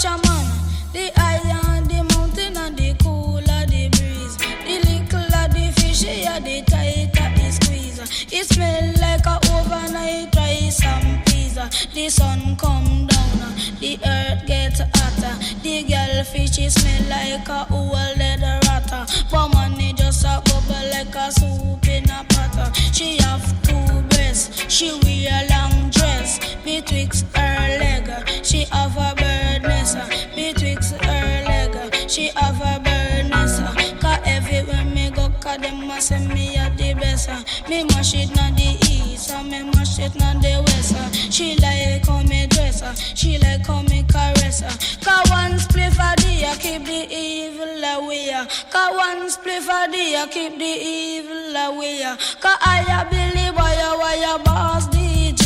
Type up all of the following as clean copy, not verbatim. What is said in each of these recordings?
watch a man. The higher the mountain and the cooler the breeze. The littler the fish, yeah, the tighter the squeeze. It smell like a overnight rice and peas. The sun come down, the earth gets hotter. The girl fish smell like a old leather rat. But money just a bubble like a soup in a pot. She have two breasts, she wear a long dress. Betwixt her leg, she have a bird nest. Betwixt her leg, she have a bird nest. Cause everywhere me go, cause them must say me a the best. Me mash it na the east, and me mash it na the west. She like how me dress, she like how me caress. Cause one spliff a day, keep the evil away. Cause one spliff a day, keep the evil away. Cause I believe why boss DJ.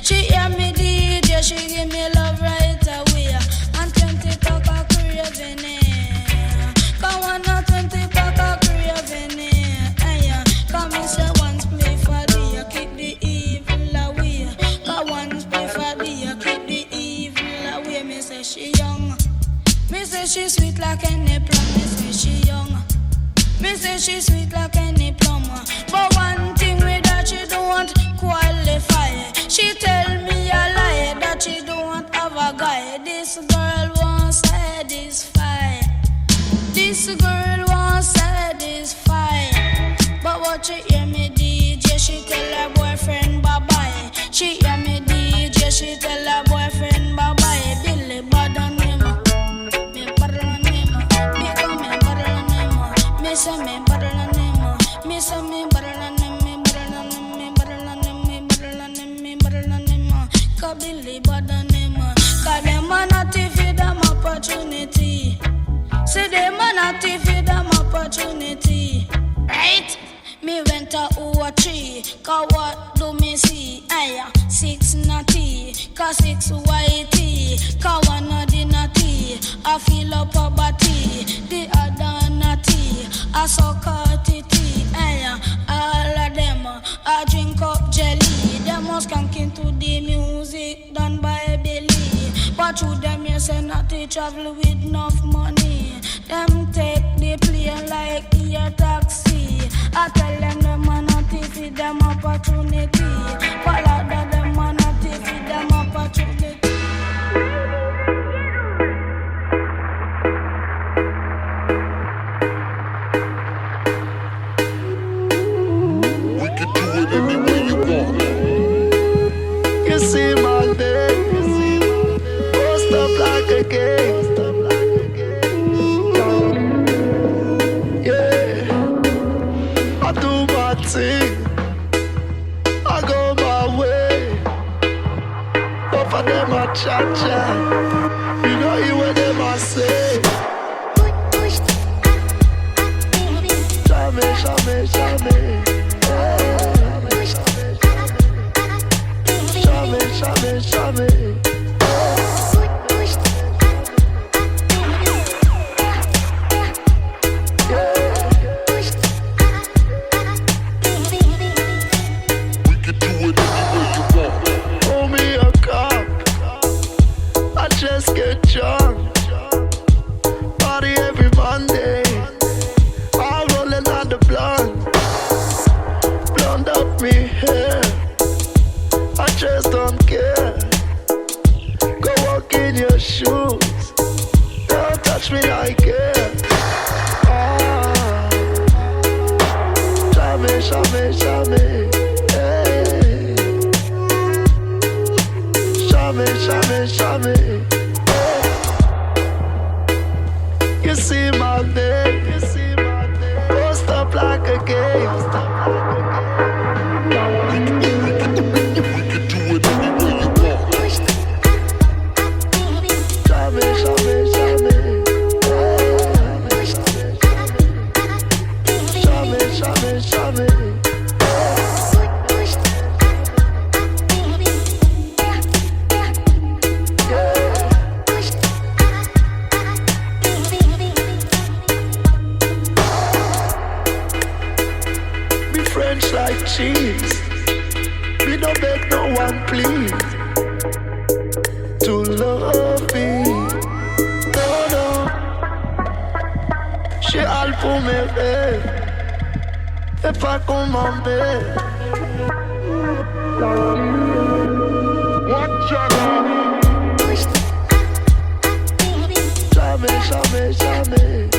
She hear me DJ, she give me love right away. And 20 pack of craving it. Cause 120 pack of craving it. Cause me say one spliff a day, keep the evil away. Cause one spliff a day, keep the evil away. Me say she young. Me say she sweet like any plum. Me say she young. Me say she sweet like any plum. But one thing with that she don't qualify. She tell me a lie that she don't have a guy. This girl won't satisfy. This girl won't satisfy. But what she hear me DJ, she tell her boyfriend bye bye. She hear me DJ, she tell her boyfriend bye bye. Billy bad on him, me bad on him, me come me bad on him, me say me bad on him, me say me bad on him, me bad on him, me bad on him, me bad on him, me bad on him. Cause Billy bad on him, cause them a not feed them opportunity. Say them a not feed them opportunity, right? Me went to O3, cause what do me see? Aya, 6 natty, cause 6 whitey, cause one of the natty, I feel up a body, the other natty, I suck out titty, aya, all of them, I drink up jelly, them was skanking to the music done by Billy, but through them you say natty travel with enough money, them take the plane like air taxi. I tell them a not feed them opportunity. But I tell them a not feed them opportunity. We can do it any way you want. You see my day, post up like a game. I go my way. But for them I cha-cha. You know you what them I say. Shame, shame, shame. Shame, shame, shame. You see my name, post up like a game. pas commander. Jamais, jamais, jamais.